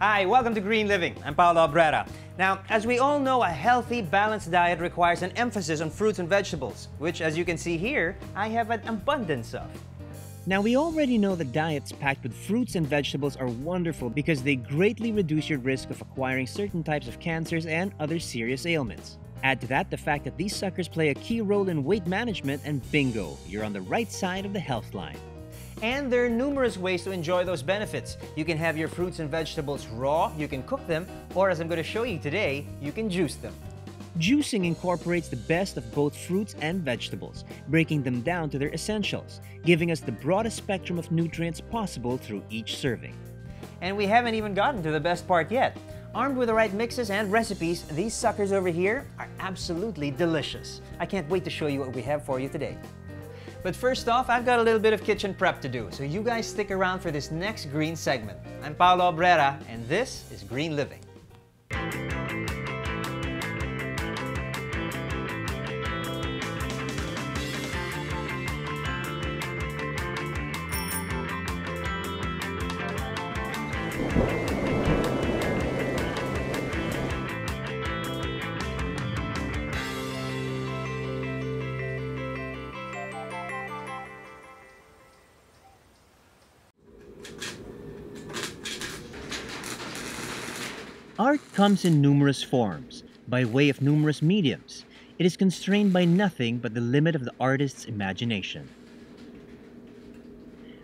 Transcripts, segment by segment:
Hi, welcome to Green Living. I'm Paolo Abrera. Now, as we all know, a healthy, balanced diet requires an emphasis on fruits and vegetables, which, as you can see here, I have an abundance of. Now, we already know that diets packed with fruits and vegetables are wonderful because they greatly reduce your risk of acquiring certain types of cancers and other serious ailments. Add to that the fact that these suckers play a key role in weight management, and bingo, you're on the right side of the health line. And there are numerous ways to enjoy those benefits. You can have your fruits and vegetables raw, you can cook them, or as I'm going to show you today, you can juice them. Juicing incorporates the best of both fruits and vegetables, breaking them down to their essentials, giving us the broadest spectrum of nutrients possible through each serving. And we haven't even gotten to the best part yet. Armed with the right mixes and recipes, these suckers over here are absolutely delicious. I can't wait to show you what we have for you today. But first off, I've got a little bit of kitchen prep to do, so you guys stick around for this next green segment. I'm Paolo Abrera, and this is Green Living. Art comes in numerous forms, by way of numerous mediums. It is constrained by nothing but the limit of the artist's imagination.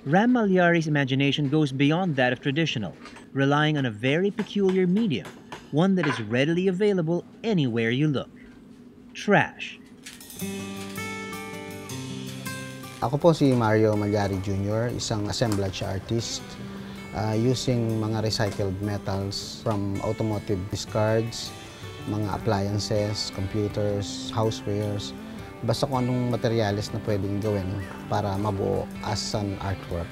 Mallari's imagination goes beyond that of traditional, relying on a very peculiar medium, one that is readily available anywhere you look. Trash. Ako po si Mario Mallari Jr., isang assemblage artist. Using mga recycled metals from automotive discards, mga appliances, computers, housewares, basta kung anong materyales na pwedeng gawin para mabuo as an artwork.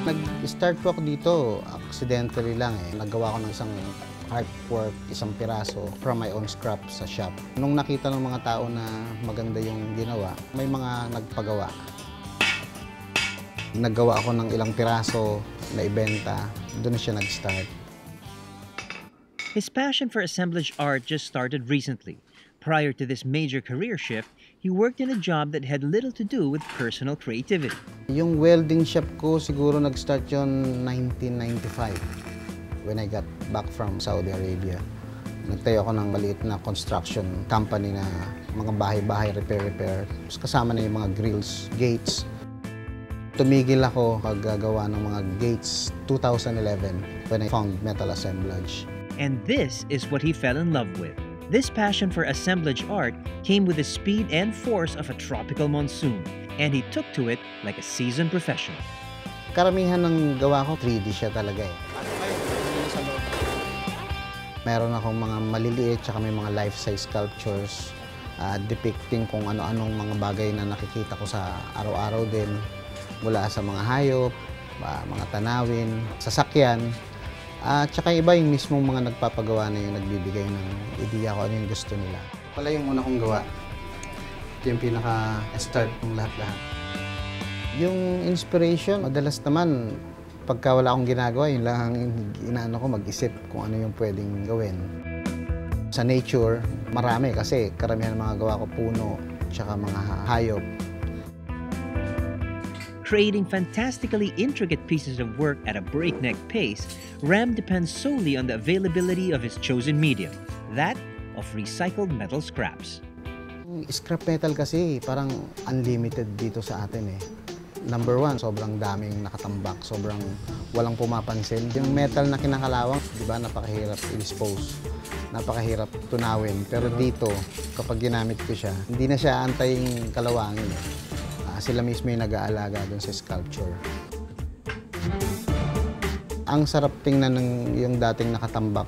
Nag-start po ako dito, accidentally lang eh. Naggawa ko ng isang artwork, isang piraso from my own scrap sa shop. Nung nakita ng mga tao na maganda yung ginawa, may mga nagpagawa. Naggawa ako ng ilang piraso na ibenta, doon na siya nag-start. His passion for assemblage art just started recently. Prior to this major career shift, he worked in a job that had little to do with personal creativity. Yung welding shop ko siguro nag-start yun 1995 when I got back from Saudi Arabia. Nagtayo ako ng maliit na construction company na mga bahay-bahay, repair. Kasama na yung mga grills, gates. Tumigil ako paggagawa ng mga gates 2011 when I found metal assemblage. And this is what he fell in love with. This passion for assemblage art came with the speed and force of a tropical monsoon, and he took to it like a seasoned professional. Karamihan ng gawa ko 3D siya talaga eh. Meron akong mga maliliit tsaka may mga life-size sculptures depicting kung ano-anong mga bagay na nakikita ko sa araw-araw din. Mula sa mga hayop, mga tanawin, sasakyan, at saka iba yung mismong mga nagpapagawa na yung nagbibigay ng ideya kung ano yung gusto nila. Pala yung una kong gawa. Ito yung pinaka-start ng lahat-lahat. Yung inspiration, madalas naman, pagka wala akong ginagawa, yun lang inaano ko mag-isip kung ano yung pwedeng gawin. Sa nature, marami kasi karamihan ng mga gawa ko puno, tsaka mga hayop. Creating fantastically intricate pieces of work at a breakneck pace, Ram depends solely on the availability of his chosen medium, that of recycled metal scraps. Scrap metal kasi parang unlimited dito sa atin eh. Number one, sobrang daming nakatambak, sobrang walang pumapansin. Yung metal na kinakalawang, di ba, napakahirap i-dispose, napakahirap tunawin. Pero dito, kapag ginamit ko siya, hindi na siya antaying kalawangin eh. Sila mismo yung nag-aalaga doon sa sculpture. Ang sarap tingnan ng yung dating nakatambak,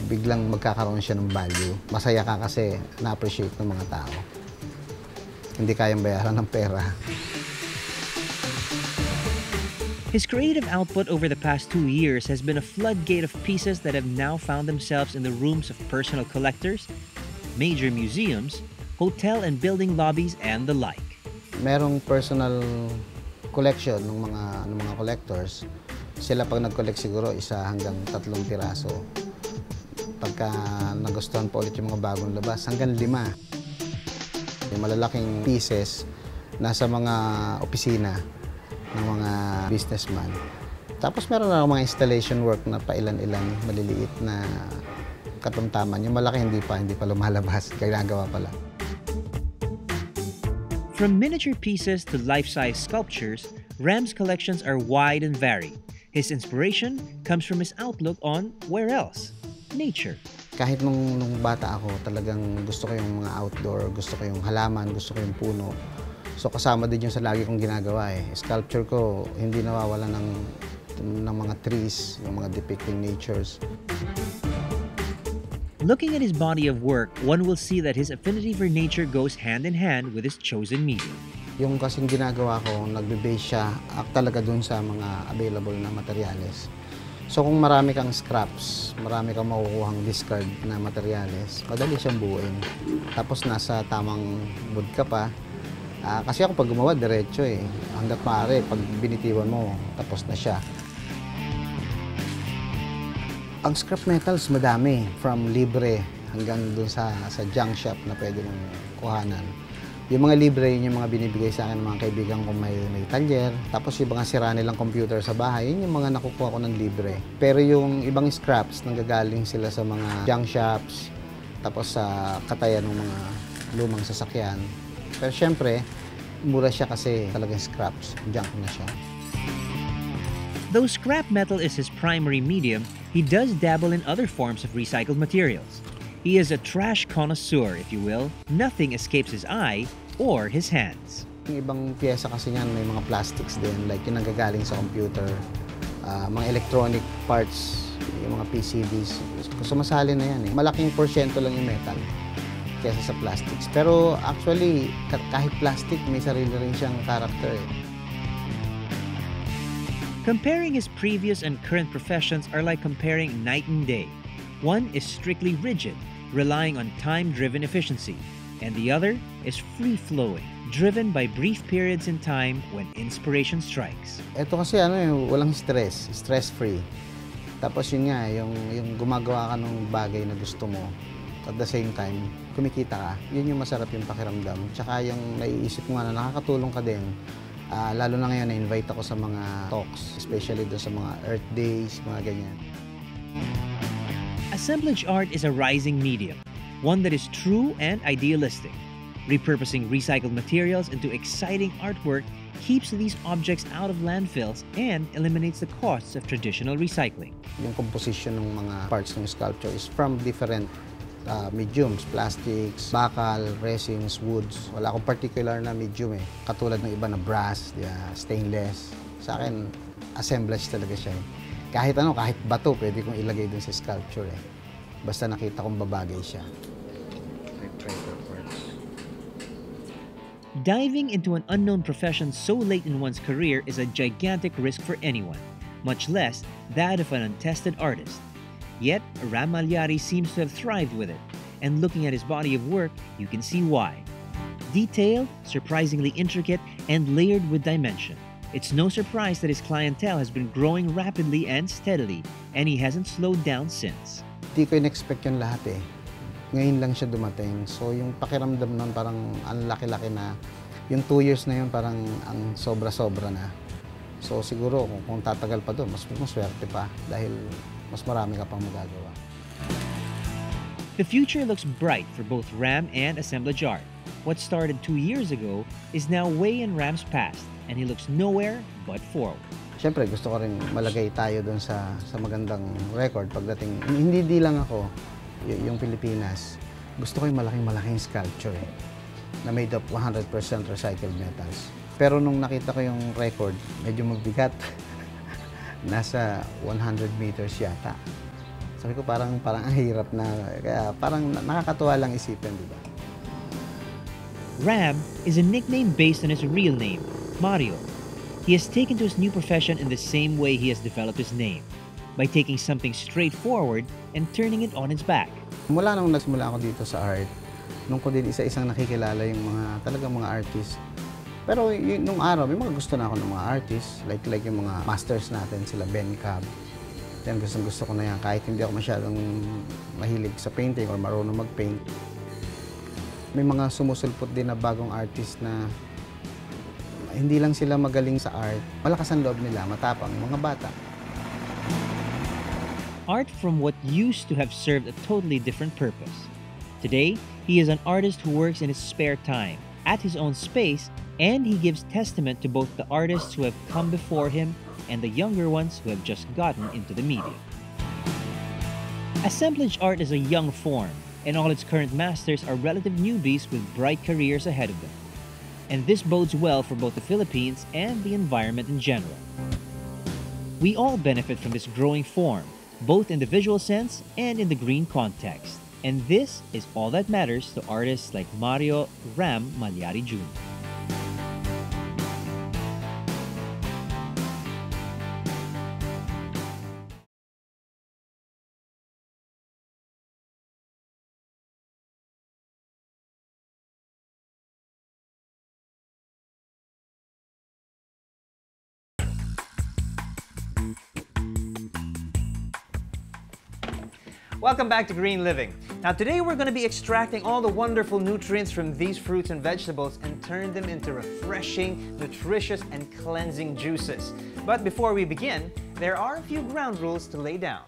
biglang magkakaroon siya ng value. Masaya ka kasi na-appreciate ng mga tao. Hindi kayang bayaran ng pera. His creative output over the past 2 years has been a floodgate of pieces that have now found themselves in the rooms of personal collectors, major museums, hotel and building lobbies, and the like. Merong personal collection ng mga collectors. Sila pag nag-collect siguro 1 hanggang 3 piraso. Pagka nagustuhan po ulit yung mga bagong labas, hanggang 5. Yung malalaking pieces, nasa mga opisina ng mga businessman. Tapos meron na mga installation work na pailan-ilan, maliliit na katamtaman. Yung malaki hindi pa lumalabas, ginagawa pa lang. From miniature pieces to life-size sculptures, Ram's collections are wide and varied. His inspiration comes from his outlook on where else? Nature. Kahit nung bata ako, talagang gusto ko yung mga outdoor, gusto ko yung halaman, gusto ko yung puno. So kasama din yung sa lagi kong ginagawa eh. Sculpture ko, hindi nawawala ng mga trees, yung mga depicting natures. Looking at his body of work, one will see that his affinity for nature goes hand in hand with his chosen medium. Yung kasing ginagawa ko, nagbe-base siya talaga dun sa mga available na materyales. So kung marami kang scraps, marami kang makukuhang discard na materyales, madali siyang buuin. Tapos nasa tamang mood ka pa. Kasi ako pag gumawa, diretso eh. Hanggat maaari, pag binitiwan mo, tapos na siya. Ang scrap metals madami, from libre hanggang dun sa junk shop na pwede mong kuhanan. Yung mga libre, yun yung mga binibigay sa akin ng mga kaibigan ko may talyer. Tapos yung mga sira nilang computer sa bahay, yun yung mga nakukuha ko ng libre. Pero yung ibang scraps, nanggagaling sila sa mga junk shops, tapos sa katayan ng mga lumang sasakyan. Pero syempre, mura siya kasi talagang scraps, junk na siya. Though scrap metal is his primary medium, he does dabble in other forms of recycled materials. He is a trash connoisseur, if you will. Nothing escapes his eye or his hands. Yung ibang pyesa kasi niyan may mga plastics din, like yung nanggagaling sa computer, mga electronic parts, yung mga PCBs. Sumasali na yan eh. Malaking porsyento lang yung metal kaysa sa plastics. Pero actually, kahit plastic, may sarili rin siyang character eh. Comparing his previous and current professions are like comparing night and day. One is strictly rigid, relying on time-driven efficiency, and the other is free-flowing, driven by brief periods in time when inspiration strikes. Ito kasi walang stress, stress-free. Tapos yun nga, yung gumagawa ka ng bagay na gusto mo, at the same time, kumikita ka, yun yung masarap yung pakiramdam. Tsaka yung naiisip mo nga na nakakatulong ka din. Lalo na ngayon, na-invite ako sa mga talks, especially doon sa mga Earth Days, mga ganyan. Assemblage art is a rising medium, one that is true and idealistic. Repurposing recycled materials into exciting artwork keeps these objects out of landfills and eliminates the costs of traditional recycling. Yung composition ng mga parts ng sculpture is from different mediums, plastics, bakal, resins, woods. Wala akong particular na medium eh. Katulad ng iba na brass, stainless. Sa akin, assemblage talaga siya eh. Kahit bato, pwede kong ilagay dun sa sculpture eh. Basta nakita kong babagay siya. Diving into an unknown profession so late in one's career is a gigantic risk for anyone, much less that of an untested artist. Yet, Mallari seems to have thrived with it, and looking at his body of work, you can see why. Detailed, surprisingly intricate, and layered with dimension. It's no surprise that his clientele has been growing rapidly and steadily, and he hasn't slowed down since. Hindi ko in-expect yung lahat eh. Ngayon lang siya dumating. So yung pakiramdam nun parang ang laki-laki na. Yung 2 years na yun parang ang sobra-sobra na. So siguro kung tatagal pa doon, mas maswerte pa dahil mas marami ka pang magagawa. The future looks bright for both Ram and assemblage art. What started 2 years ago is now way in Ram's past, and he looks nowhere but forward. Siyempre, gusto ko rin malagay tayo doon sa magandang record pagdating. Hindi lang ako, yung Pilipinas. Gusto ko yung malaking sculpture eh, na made of 100% recycled metals. Pero nung nakita ko yung record, medyo mabigat. Nasa 100 meters yata. Sabi ko parang ang hirap na, kaya parang nakakatuwa lang isipin, di ba? Ram is a nickname based on his real name, Mario. He has taken to his new profession in the same way he has developed his name, by taking something straightforward and turning it on its back. Mula nung nagsimula ako dito sa art, nung ko din isa-isang nakikilala yung talagang mga artist, Pero nung araw, may mga gusto na ako ng mga artists, like yung mga masters natin, sila Ben Cab. Yan, gusto ko na yan. Kahit hindi ako masyadong mahilig sa painting or marunong mag-paint. May mga sumusulpot din na bagong artist na hindi lang sila magaling sa art, malakas ang loob nila, matapang, mga bata. Art from what used to have served a totally different purpose. Today, he is an artist who works in his spare time, at his own space, and he gives testament to both the artists who have come before him and the younger ones who have just gotten into the medium. Assemblage art is a young form, and all its current masters are relative newbies with bright careers ahead of them. And this bodes well for both the Philippines and the environment in general. We all benefit from this growing form, both in the visual sense and in the green context. And this is all that matters to artists like Mario Ram Mallari Jr. Welcome back to Green Living. Now today we're going to be extracting all the wonderful nutrients from these fruits and vegetables and turn them into refreshing, nutritious, and cleansing juices. But before we begin, there are a few ground rules to lay down.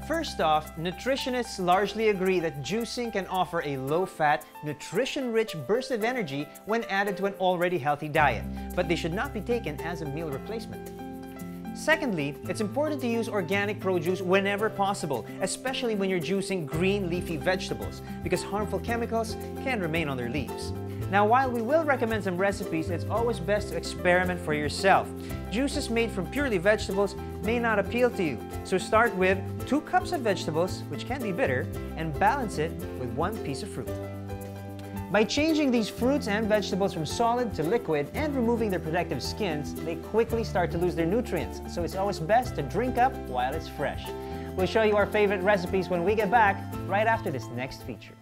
First off, nutritionists largely agree that juicing can offer a low-fat, nutrition-rich burst of energy when added to an already healthy diet, but they should not be taken as a meal replacement. Secondly, it's important to use organic produce whenever possible, especially when you're juicing green leafy vegetables, because harmful chemicals can remain on their leaves. Now, while we will recommend some recipes, it's always best to experiment for yourself. Juices made from purely vegetables may not appeal to you, so start with 2 cups of vegetables, which can be bitter, and balance it with 1 piece of fruit. By changing these fruits and vegetables from solid to liquid and removing their protective skins, they quickly start to lose their nutrients, so it's always best to drink up while it's fresh. We'll show you our favorite recipes when we get back, right after this next feature.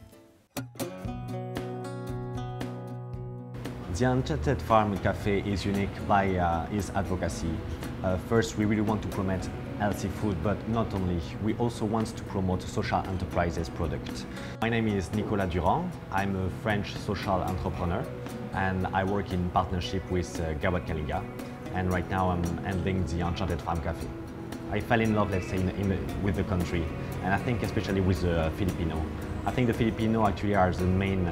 The Enchanted Farm Cafe is unique by its advocacy. First, we really want to promote healthy food, but not only. We also want to promote social enterprises products. My name is Nicolas Durand. I'm a French social entrepreneur, and I work in partnership with Gawat Kalinga. And right now, I'm handling the Enchanted Farm Cafe. I fell in love, let's say, with the country, and I think especially with the Filipino. I think the Filipino actually are the main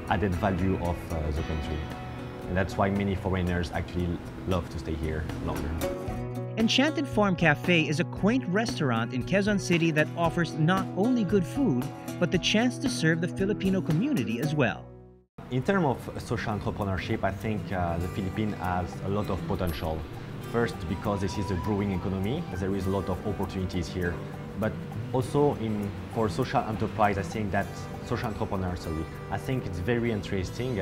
added value of the country. And that's why many foreigners actually love to stay here longer. Enchanted Farm Cafe is a quaint restaurant in Quezon City that offers not only good food, but the chance to serve the Filipino community as well. In terms of social entrepreneurship, I think the Philippines has a lot of potential. First, because this is a growing economy, there is a lot of opportunities here. But also for social enterprise, I think that social entrepreneurs, I think it's very interesting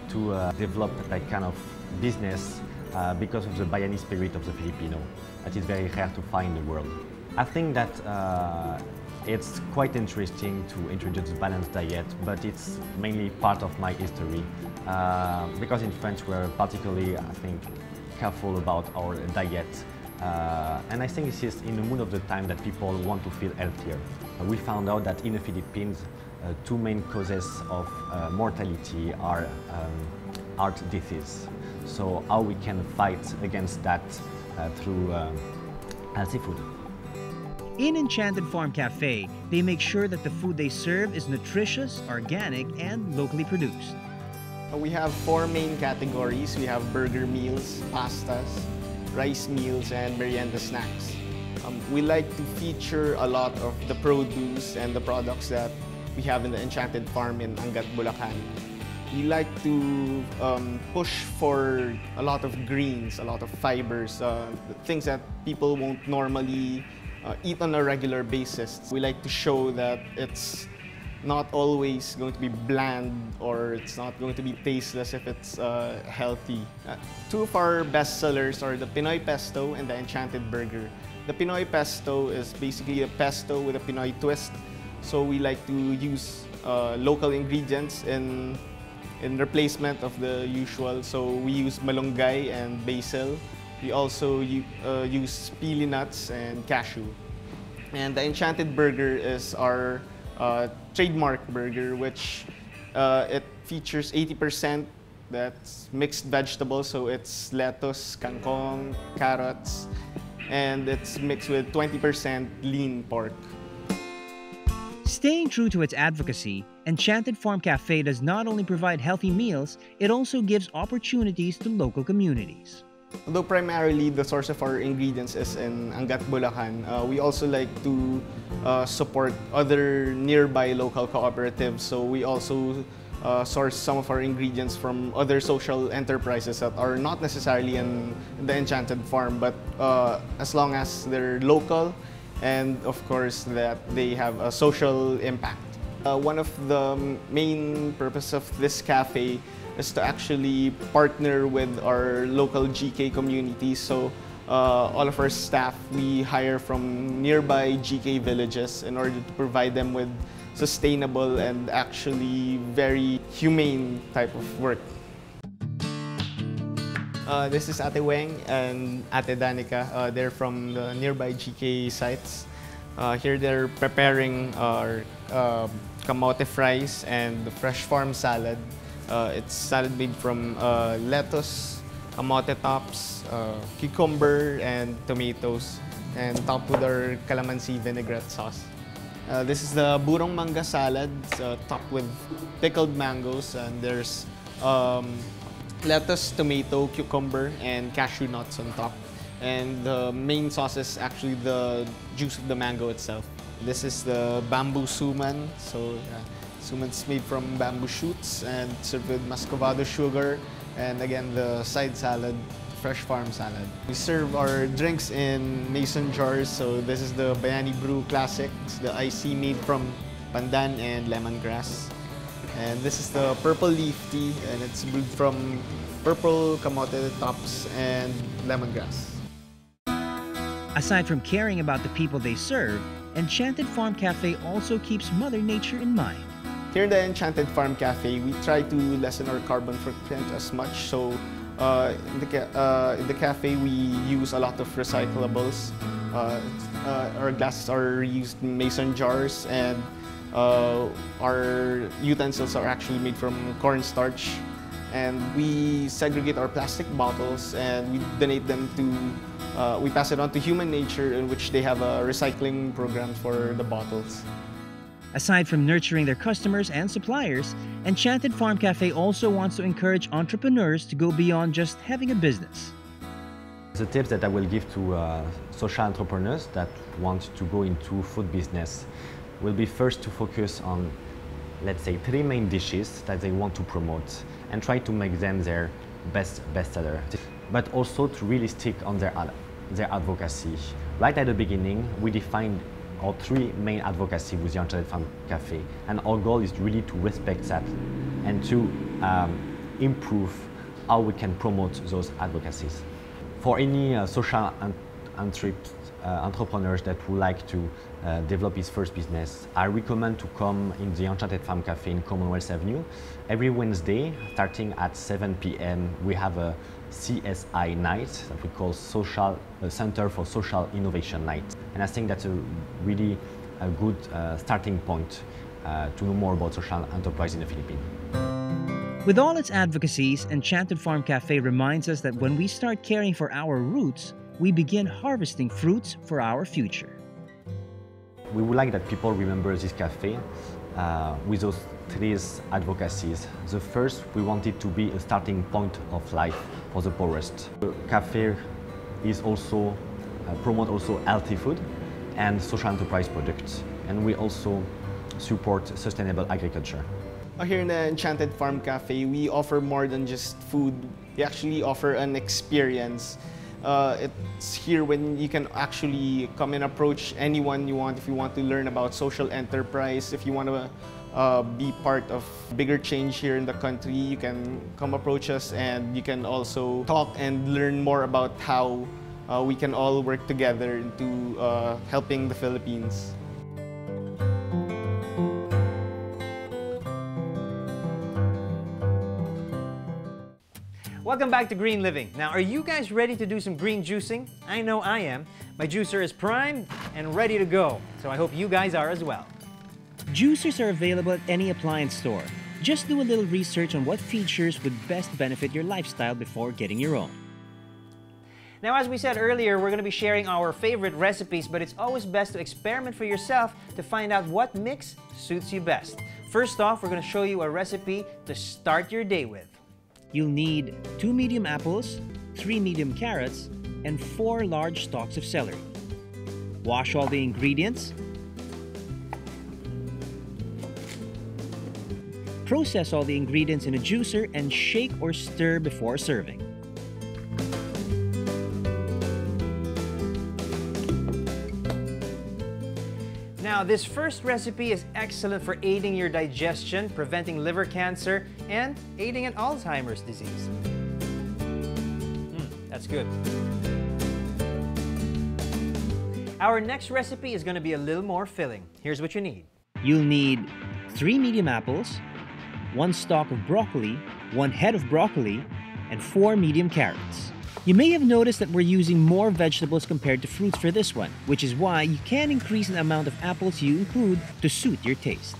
to develop that kind of business because of the Bayani spirit of the Filipino. That is very rare to find in the world. I think that it's quite interesting to introduce a balanced diet, but it's mainly part of my history. Because in France we're particularly, I think, careful about our diet. And I think this is in the mood of the time that people want to feel healthier. We found out that in the Philippines, 2 main causes of mortality are heart disease. So how we can fight against that through healthy food. In Enchanted Farm Cafe, they make sure that the food they serve is nutritious, organic, and locally produced. We have 4 main categories. We have burger meals, pastas, rice meals, and merienda snacks. We like to feature a lot of the produce and the products that we have in the Enchanted Farm in Angat, Bulacan. We like to push for a lot of greens, a lot of fibers, things that people won't normally eat on a regular basis. We like to show that it's not always going to be bland or it's not going to be tasteless if it's healthy. 2 of our best sellers are the Pinoy Pesto and the Enchanted Burger. The Pinoy Pesto is basically a pesto with a Pinoy twist. So we like to use local ingredients in in replacement of the usual. So we use malunggay and basil. We also use pili nuts and cashew. And the Enchanted burger is our trademark burger, which it features 80% that's mixed vegetables. So it's lettuce, kangkong, carrots, and it's mixed with 20% lean pork. Staying true to its advocacy, Enchanted Farm Cafe does not only provide healthy meals, it also gives opportunities to local communities. Although primarily the source of our ingredients is in Angat, Bulacan, we also like to support other nearby local cooperatives. So we also source some of our ingredients from other social enterprises that are not necessarily in the Enchanted Farm, but as long as they're local and of course that they have a social impact. One of the main purpose of this cafe is to actually partner with our local GK community. So all of our staff, we hire from nearby GK villages in order to provide them with sustainable and actually very humane type of work. This is Ate Weng and Ate Danica. They're from the nearby GK sites. Here they're preparing our kamote fries and the fresh farm salad. It's salad made from lettuce, kamote tops, cucumber, and tomatoes, and topped with our calamansi vinaigrette sauce. This is the burong manga salad, topped with pickled mangoes, and there's lettuce, tomato, cucumber, and cashew nuts on top. And the main sauce is actually the juice of the mango itself. This is the bamboo suman. So suman's made from bamboo shoots and served with muscovado sugar. And again, the side salad, fresh farm salad. We serve our drinks in mason jars. So this is the Bayani Brew Classic. It's the IC made from pandan and lemongrass. And this is the purple leaf tea, and it's brewed from purple kamote tops and lemongrass. Aside from caring about the people they serve, Enchanted Farm Cafe also keeps Mother Nature in mind. Here in the Enchanted Farm Cafe, we try to lessen our carbon footprint as much. So in the cafe, we use a lot of recyclables. Our glasses are reused in mason jars, and our utensils are actually made from cornstarch. And we segregate our plastic bottles and we donate them to, we pass it on to Human Nature, in which they have a recycling program for the bottles. Aside from nurturing their customers and suppliers, Enchanted Farm Cafe also wants to encourage entrepreneurs to go beyond just having a business. The tips that I will give to social entrepreneurs that want to go into food business will be first to focus on, let's say, 3 main dishes that they want to promote and try to make them their bestseller. But also to really stick on their advocacy. Right at the beginning, we defined our 3 main advocacy with the Enchanted Farm Cafe, and our goal is really to respect that and to improve how we can promote those advocacies. For any social entrepreneurs that would like to develop his first business, I recommend to come in the Enchanted Farm Cafe in Commonwealth Avenue. Every Wednesday, starting at 7 p.m, we have a CSI night that we call Center for Social Innovation Night. And I think that's a really good starting point to know more about social enterprise in the Philippines. With all its advocacies, Enchanted Farm Cafe reminds us that when we start caring for our roots, we begin harvesting fruits for our future. We would like that people remember this cafe with those 3 advocacies. The first, we want it to be a starting point of life for the poorest. The cafe is also promote also healthy food and social enterprise products, and we also support sustainable agriculture. Here in the Enchanted Farm Cafe, we offer more than just food. We actually offer an experience. It's here when you can actually come and approach anyone you want. If you want to learn about social enterprise, if you want to be part of bigger change here in the country, you can come approach us, and you can also talk and learn more about how we can all work together into helping the Philippines. Welcome back to Green Living. Now, are you guys ready to do some green juicing? I know I am. My juicer is primed and ready to go, so I hope you guys are as well. Juicers are available at any appliance store. Just do a little research on what features would best benefit your lifestyle before getting your own. Now, as we said earlier, we're going to be sharing our favorite recipes, but it's always best to experiment for yourself to find out what mix suits you best. First off, we're going to show you a recipe to start your day with. You'll need 2 medium apples, 3 medium carrots, and 4 large stalks of celery. Wash all the ingredients. Process all the ingredients in a juicer and shake or stir before serving. Now, this first recipe is excellent for aiding your digestion, preventing liver cancer, and aiding in Alzheimer's disease. That's good. Our next recipe is going to be a little more filling. Here's what you need. You'll need 3 medium apples, 1 stalk of broccoli, 1 head of broccoli, and 4 medium carrots. You may have noticed that we're using more vegetables compared to fruits for this one, which is why you can increase the amount of apples you include to suit your taste.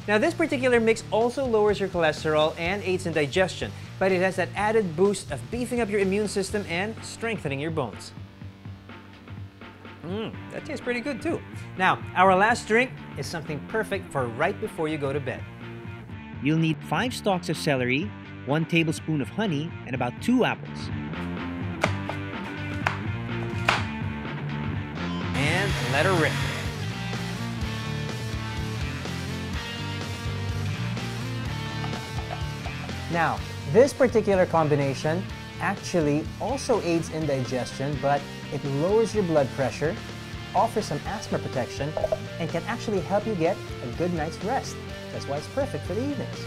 Now, this particular mix also lowers your cholesterol and aids in digestion, but it has that added boost of beefing up your immune system and strengthening your bones. That tastes pretty good too. Now, our last drink is something perfect for right before you go to bed. You'll need 5 stalks of celery, 1 tablespoon of honey, and about 2 apples. And let her rip. Now, this particular combination actually also aids in digestion, but it lowers your blood pressure, offers some asthma protection, and can actually help you get a good night's rest. That's why it's perfect for the evenings.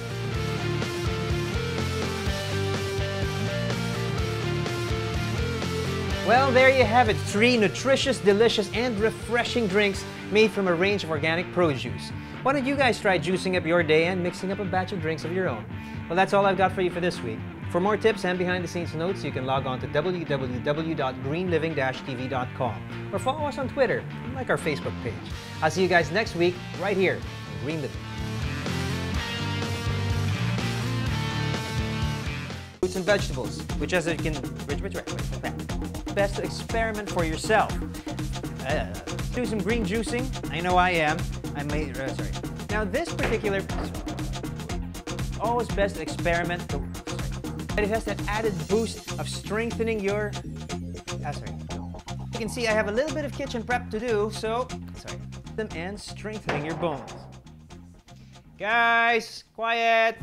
Well, there you have it. 3 nutritious, delicious, and refreshing drinks made from a range of organic produce. Why don't you guys try juicing up your day and mixing up a batch of drinks of your own? Well, that's all I've got for you for this week. For more tips and behind-the-scenes notes, you can log on to www.greenliving-tv.com or follow us on Twitter and like our Facebook page. I'll see you guys next week right here on Green Living. Fruits and vegetables, which as you can... Best to experiment for yourself. Do some green juicing. I know I am. Sorry. Now this particular... Always best to experiment. And it has that added boost of strengthening your... sorry. You can see I have a little bit of kitchen prep to do, so... And strengthening your bones. Guys, quiet!